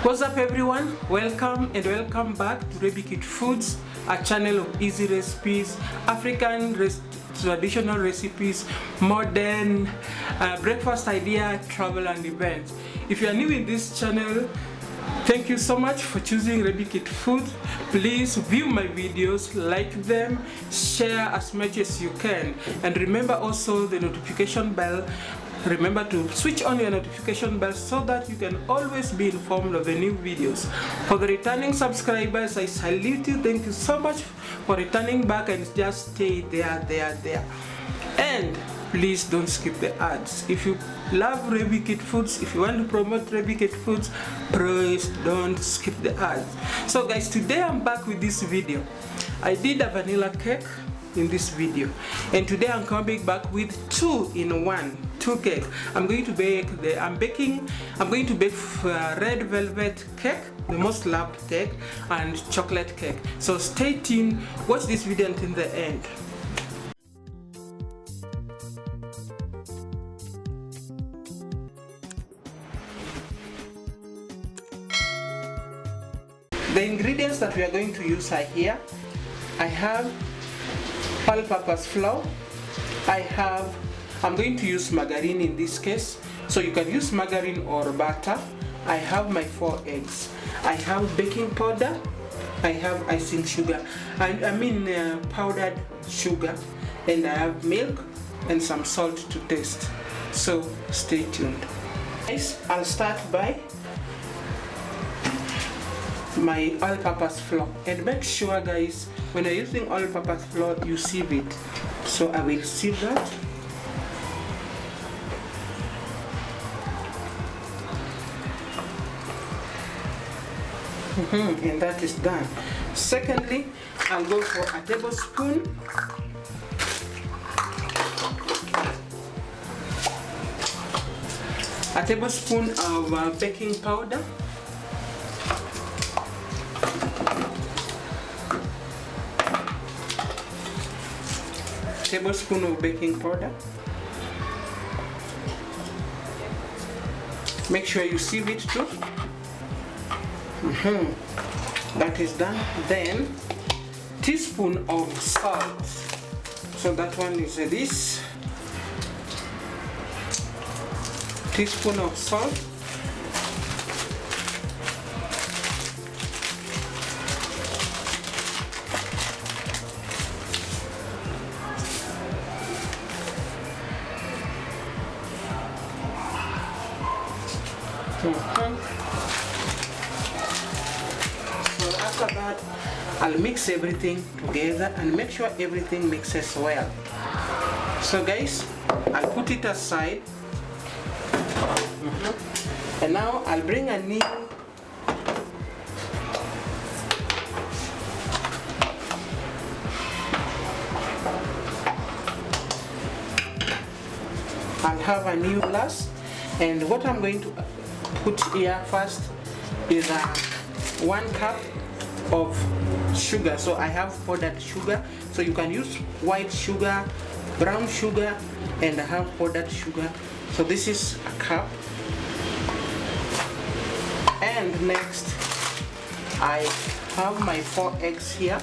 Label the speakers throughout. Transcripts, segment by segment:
Speaker 1: What's up everyone, welcome back to Baby Kid Foods, a channel of easy recipes, African traditional recipes, modern breakfast idea, travel and events. If you are new in this channel, thank you so much for choosing Baby Kid Foods. Please view my videos, like them, share as much as you can, and remember also the notification bell. Remember to switch on your notification bell so that you can always be informed of the new videos. For the returning subscribers, I salute you. Thank you so much for returning back, and just stay there. And please don't skip the ads. If you love Baby Kid Foods, if you want to promote Baby Kid Foods, please don't skip the ads. So guys, today I'm back with this video. I did a vanilla cake in this video, and today I'm coming back with two cake. I'm going to bake red velvet cake, the most loved cake, and chocolate cake. So stay tuned, watch this video until the end. The ingredients that we are going to use are here. I have all-purpose flour. I'm going to use margarine in this case, so you can use margarine or butter. I have my 4 eggs. I have baking powder. I have icing sugar, powdered sugar, and I have milk and some salt to taste. So stay tuned. Guys, I'll start by my all-purpose flour, and make sure guys, when you're using all-purpose flour, you sieve it. So I will sieve that. And that is done. Secondly, I'll go for a tablespoon of baking powder, Make sure you sieve it too. That is done. Then teaspoon of salt. So that one is this teaspoon of salt. So after that, I'll mix everything together and make sure everything mixes well. So guys, I'll put it aside. And now I'll bring a new glass, and what I'm going to put here first is 1 cup of sugar. So I have powdered sugar, so you can use white sugar, brown sugar, and I have powdered sugar. So this is a cup. And next I have my 4 eggs here.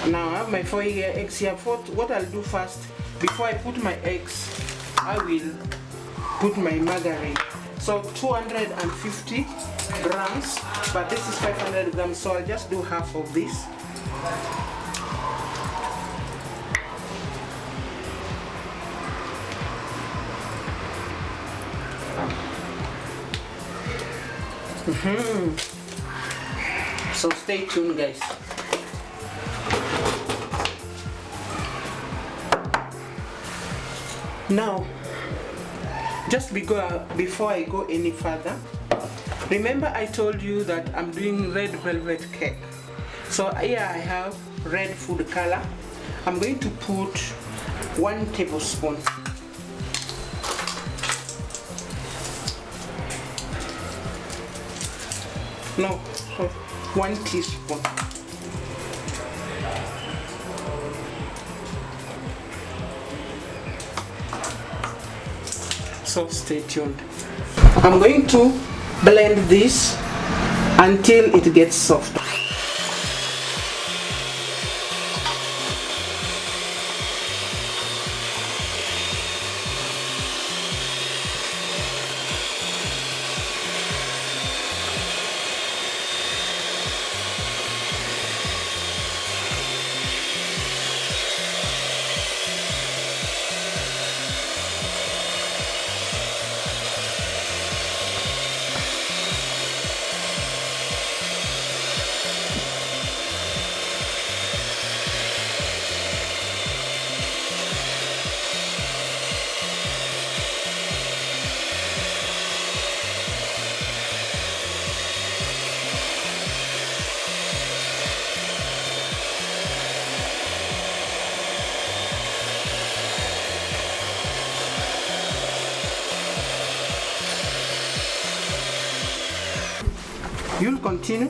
Speaker 1: Now I have my 4 eggs here. What I'll do first, before I put my eggs, I will put my margarine. So 250 grams, but this is 500 grams, so I'll just do half of this. So stay tuned guys. Now, just before I go any further, remember I told you that I'm doing red velvet cake. So here I have red food color. I'm going to put 1 tablespoon. No, 1 teaspoon. so stay tuned. I'm going to blend this until it gets soft. You'll continue.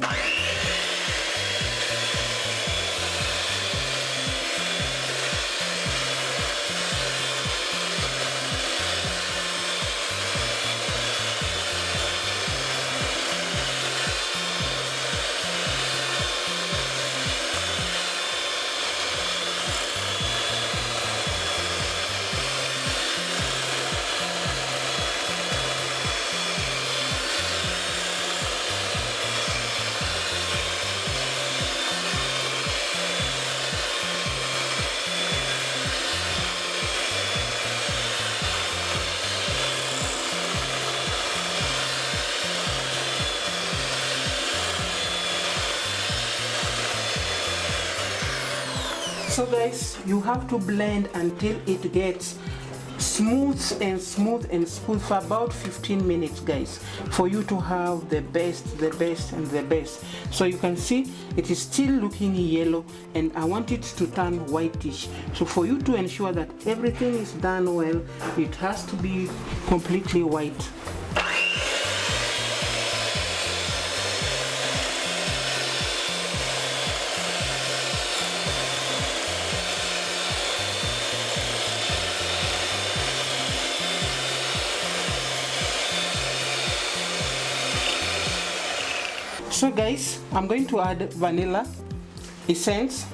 Speaker 1: So guys, you have to blend until it gets smooth and smooth for about 15 minutes, guys, for you to have the best and the best. So you can see it is still looking yellow and I want it to turn whitish. So for you to ensure that everything is done well, it has to be completely white. So guys, I'm going to add vanilla essence.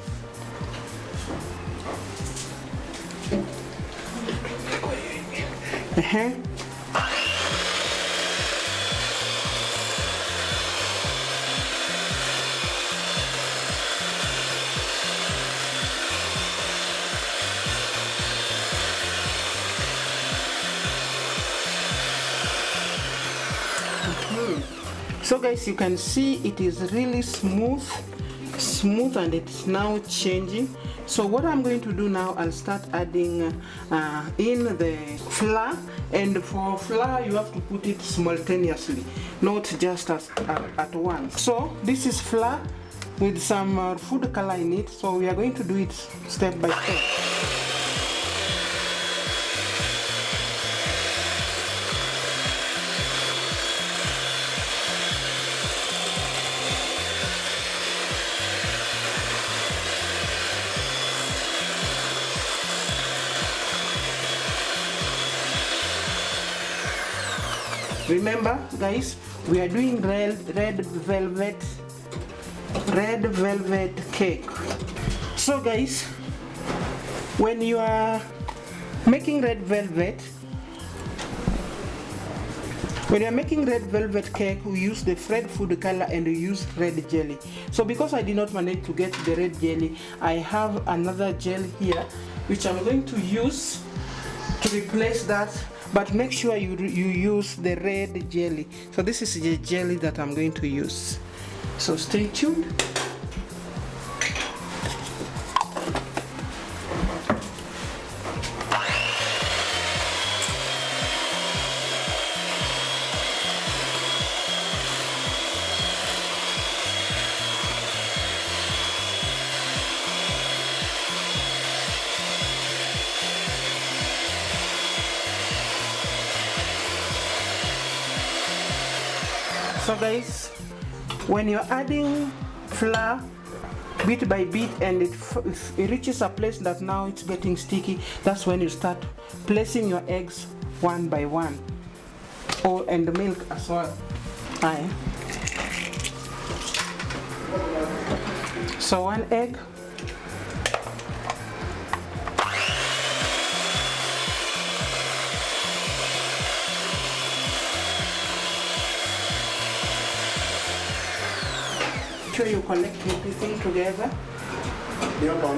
Speaker 1: So guys, you can see it is really smooth and it's now changing. So what I'm going to do now, I'll start adding in the flour, and for flour you have to put it simultaneously, not just at once. So this is flour with some food color in it, so we are going to do it step by step. Remember guys, we are doing red velvet cake. So guys, when you are making red velvet cake, we use the red food color and we use red jelly. So because I did not manage to get the red jelly, I have another gel here which I'm going to use to replace that, but make sure you use the red jelly. So this is the jelly that I'm going to use, so stay tuned. So guys, when you're adding flour bit by bit and it reaches a place that now it's getting sticky, that's when you start placing your eggs one by one. Oh, and the milk as well. Aye. So 1 egg. Sure you connect everything together.
Speaker 2: Yeah, Tom.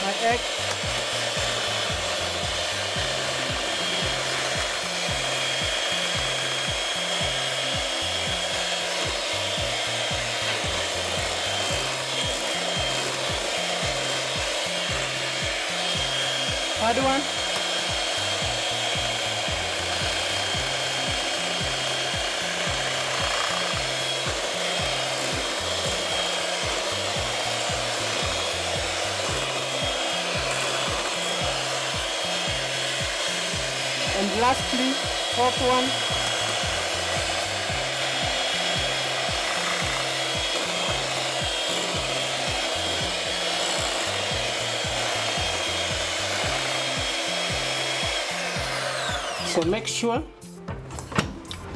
Speaker 1: My egg. Other one. And lastly, fourth one. So make sure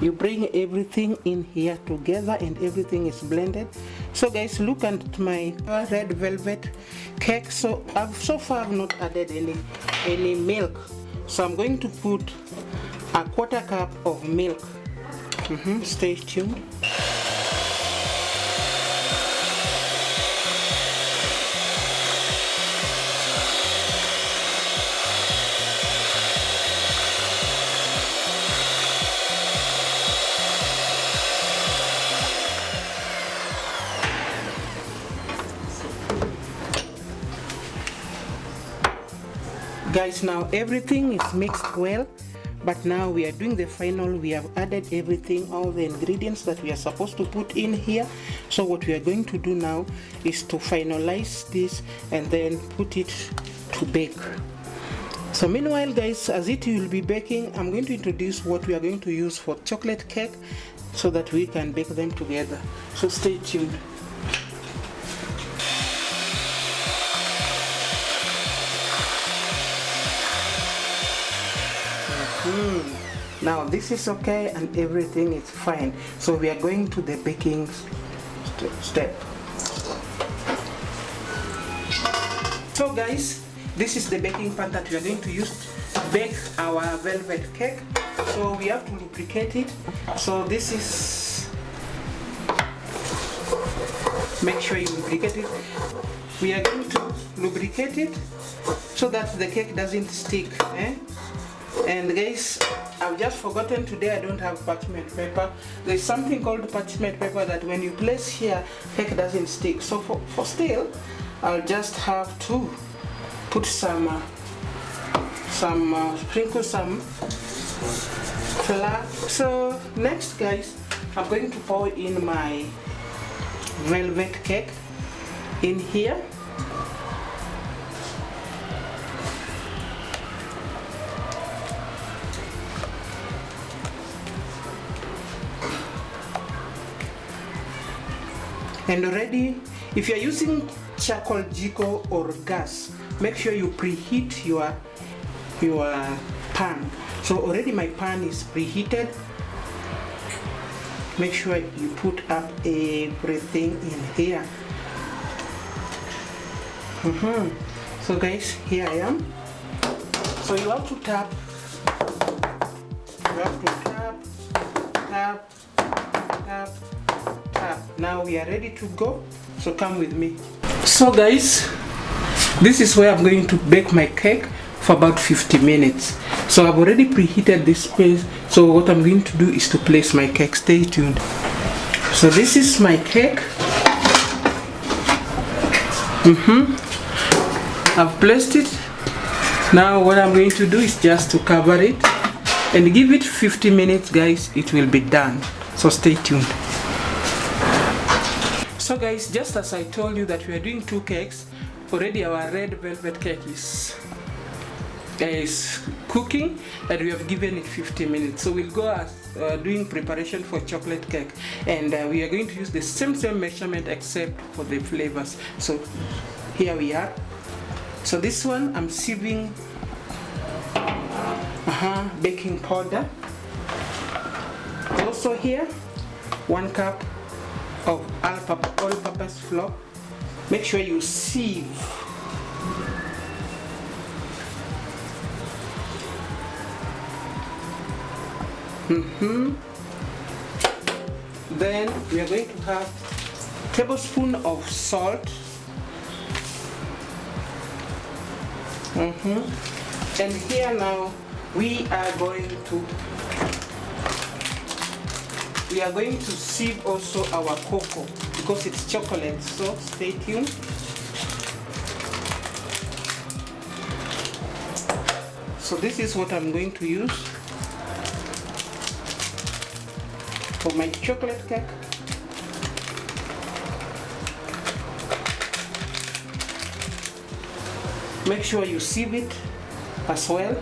Speaker 1: you bring everything in here together and everything is blended. So guys, look at my red velvet cake. So so far I've not added any milk. So I'm going to put a 1/4 cup of milk. Stay tuned. Guys, now everything is mixed well, but now we are doing the final. We have added everything, all the ingredients that we are supposed to put in here. So what we are going to do now is to finalize this and then put it to bake. So meanwhile guys, as it will be baking, I'm going to introduce what we are going to use for chocolate cake so that we can bake them together. So stay tuned. Now this is okay and everything is fine. So we are going to the baking step. So guys, this is the baking pan that we are going to use to bake our velvet cake. So we have to lubricate it. So this is, make sure you lubricate it. We are going to lubricate it so that the cake doesn't stick. And guys, I've just forgotten today I don't have parchment paper. There's something called parchment paper that when you place here, cake doesn't stick. So for still, I'll just have to put sprinkle some flour. So next guys, I'm going to pour in my velvet cake in here. And already, if you're using charcoal, jiko or gas, make sure you preheat your pan. So already my pan is preheated. Make sure you put up everything in here. So guys, here I am. So you have to tap. You have to tap, tap, tap, tap. Now we are ready to go. So come with me. So guys, this is where I'm going to bake my cake for about 50 minutes. So I've already preheated this space. So what I'm going to do is to place my cake. Stay tuned. So this is my cake. I've placed it. Now what I'm going to do is just to cover it and give it 50 minutes guys. It will be done. So stay tuned. So guys, just as I told you that we are doing 2 cakes, already our red velvet cake is cooking, and we have given it 50 minutes. So we'll go as doing preparation for chocolate cake, and we are going to use the same measurement except for the flavors. So here we are. So this one I'm sieving baking powder. Also here 1 cup of all-purpose flour. Make sure you sieve. Then we are going to have a tablespoon of salt. And here now we are going to sieve also our cocoa because it's chocolate, so stay tuned. So this is what I'm going to use for my chocolate cake. Make sure you sieve it as well.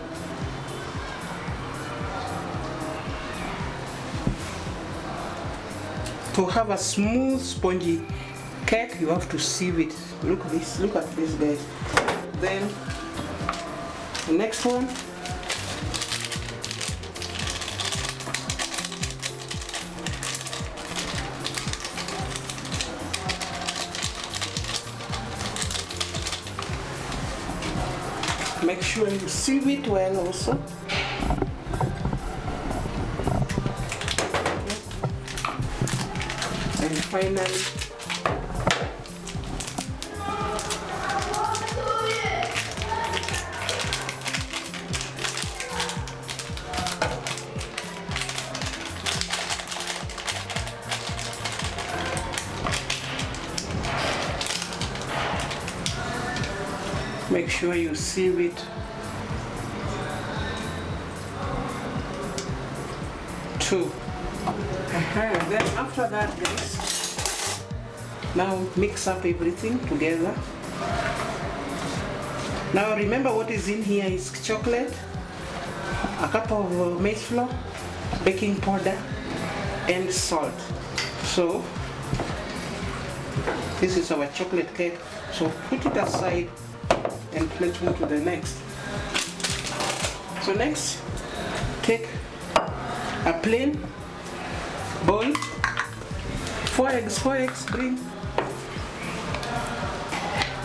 Speaker 1: To have a smooth spongy cake, you have to sieve it. Look at this guys. Then the next one, make sure you sieve it well also. And finally, make sure you sieve it too. Then after that guys, now mix up everything together. Now remember what is in here is chocolate, a cup of maize flour, baking powder and salt. So this is our chocolate cake, so put it aside and let's move to the next. So next, take a plain bowl, 4 eggs green.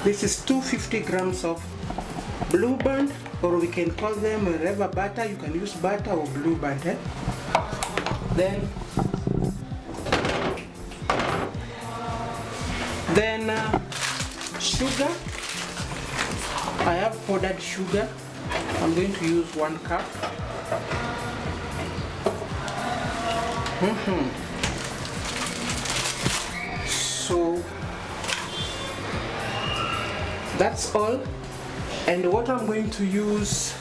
Speaker 1: This is 250 grams of Blue Band, or we can call them whatever butter. You can use butter or Blue Band. Then sugar. I have powdered sugar. I'm going to use 1 cup. So that's all. And what I'm going to use,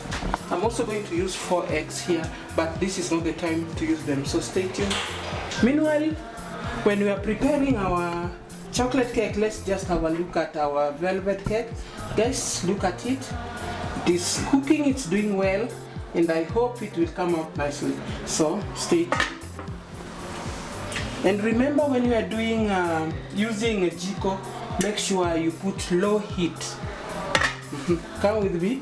Speaker 1: I'm also going to use 4 eggs here, but this is not the time to use them, so stay tuned. Meanwhile, when we are preparing our chocolate cake, let's just have a look at our velvet cake. Guys, look at it. It is cooking, it's doing well, and I hope it will come out nicely. So stay tuned. And remember, when you are doing using a jiko, make sure you put low heat. Come with me.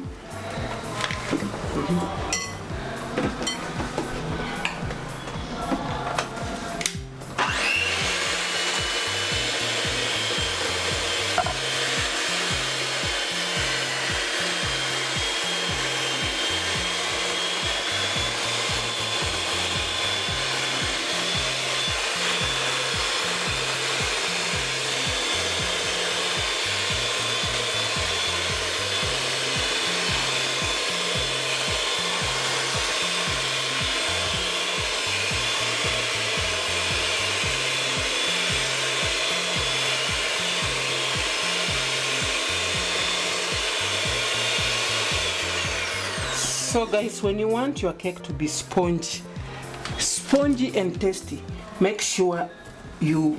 Speaker 1: So guys, when you want your cake to be spongy and tasty, make sure you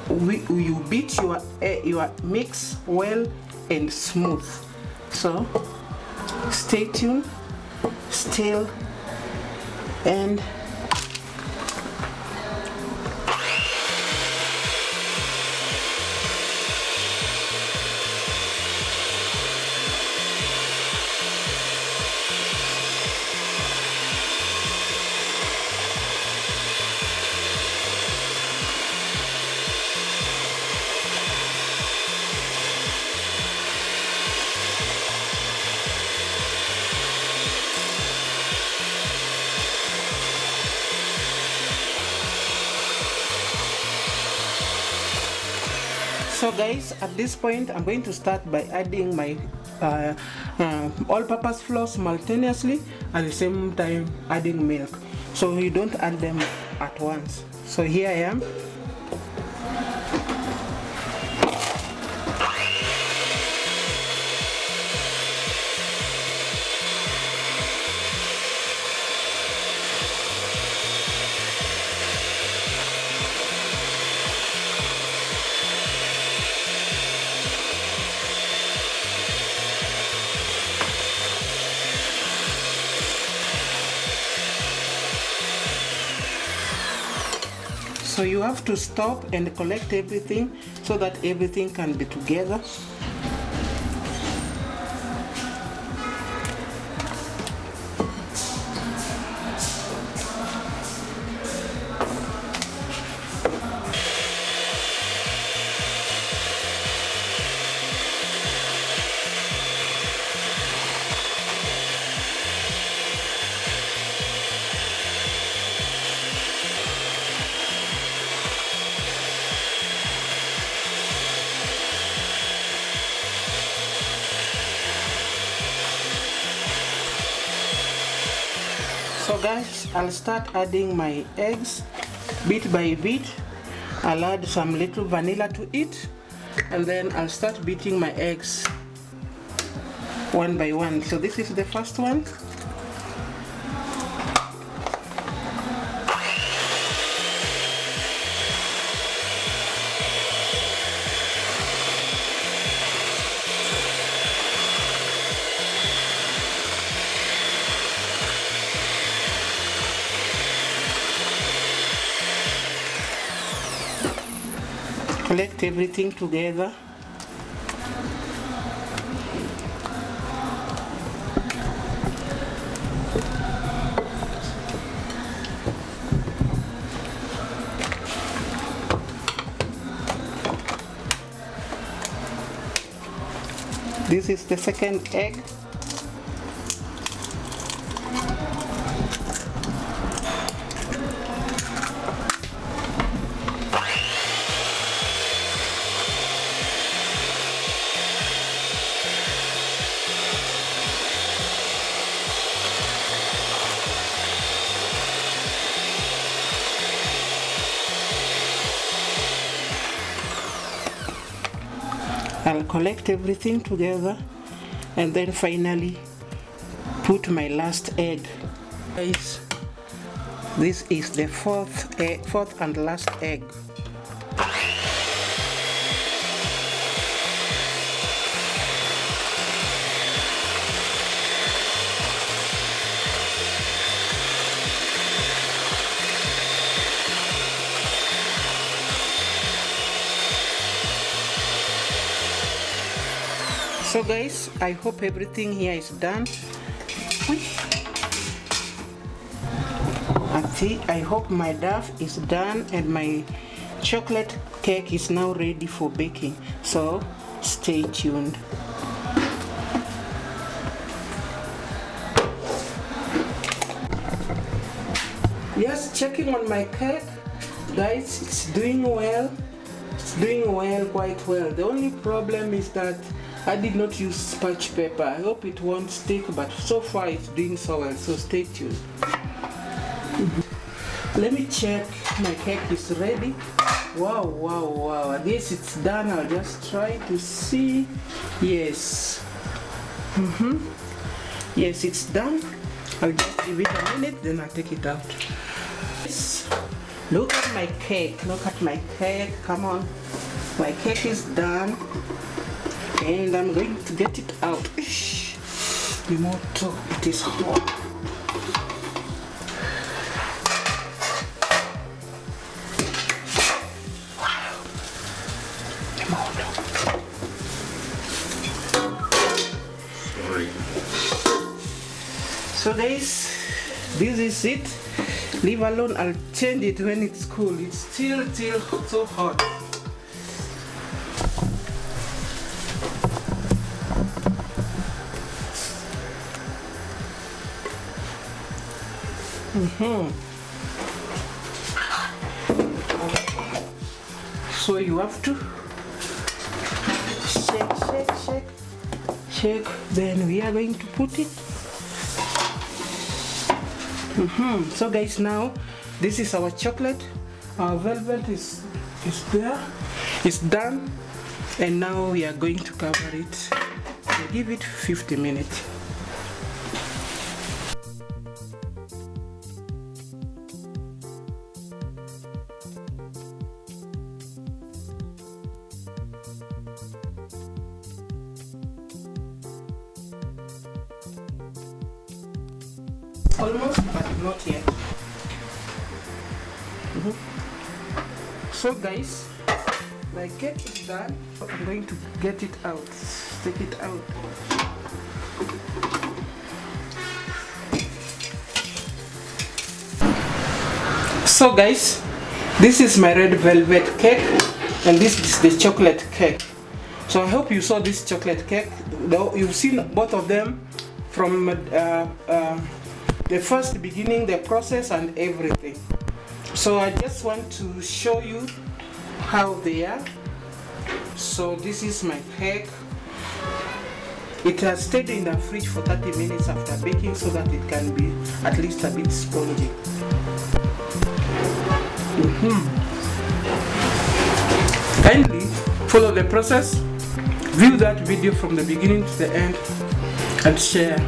Speaker 1: you beat your mix well and smooth. So stay tuned, still, and so guys, at this point I'm going to start by adding my all-purpose flour simultaneously, at the same time adding milk, so you don't add them at once. So here I am. So you have to stop and collect everything so that everything can be together. So guys, I'll start adding my eggs bit by bit. I'll add some little vanilla to it, and then I'll start beating my eggs one by one. So this is the first one. Collect everything together. This is the second egg. I'll collect everything together and then finally put my last egg. Guys, this is the fourth and last egg. So guys, I hope everything here is done. I hope my dough is done and my chocolate cake is now ready for baking. So stay tuned. Yes, checking on my cake. Guys, it's doing well. It's doing well, quite well. The only problem is that I did not use scotch paper. I hope it won't stick, but so far it's doing so well, so stay tuned. Let me check my cake is ready. Wow, wow, wow. I guess it's done. I'll just try to see. Yes. Yes, it's done. I'll just give it a minute, then I'll take it out. Look at my cake. Look at my cake. Come on. My cake is done. And I'm going to get it out. Remoto, it is hot. Wow. Remoto. Sorry. So guys, this is it. Leave alone, I'll change it when it's cool. It's still so hot. So you have to shake, then we are going to put it. So guys, now this is our chocolate. Our velvet is there, it's done, and now we are going to cover it and give it 50 minutes. Almost, but not yet. So guys, my cake is done. I'm going to get it out. Take it out. So guys, this is my red velvet cake, and this is the chocolate cake. So I hope you saw this chocolate cake. You've seen both of them from the first beginning, the process and everything. So I just want to show you how they are. So this is my cake. It has stayed in the fridge for 30 minutes after baking so that it can be at least a bit spongy. Kindly follow the process, view that video from the beginning to the end, and share.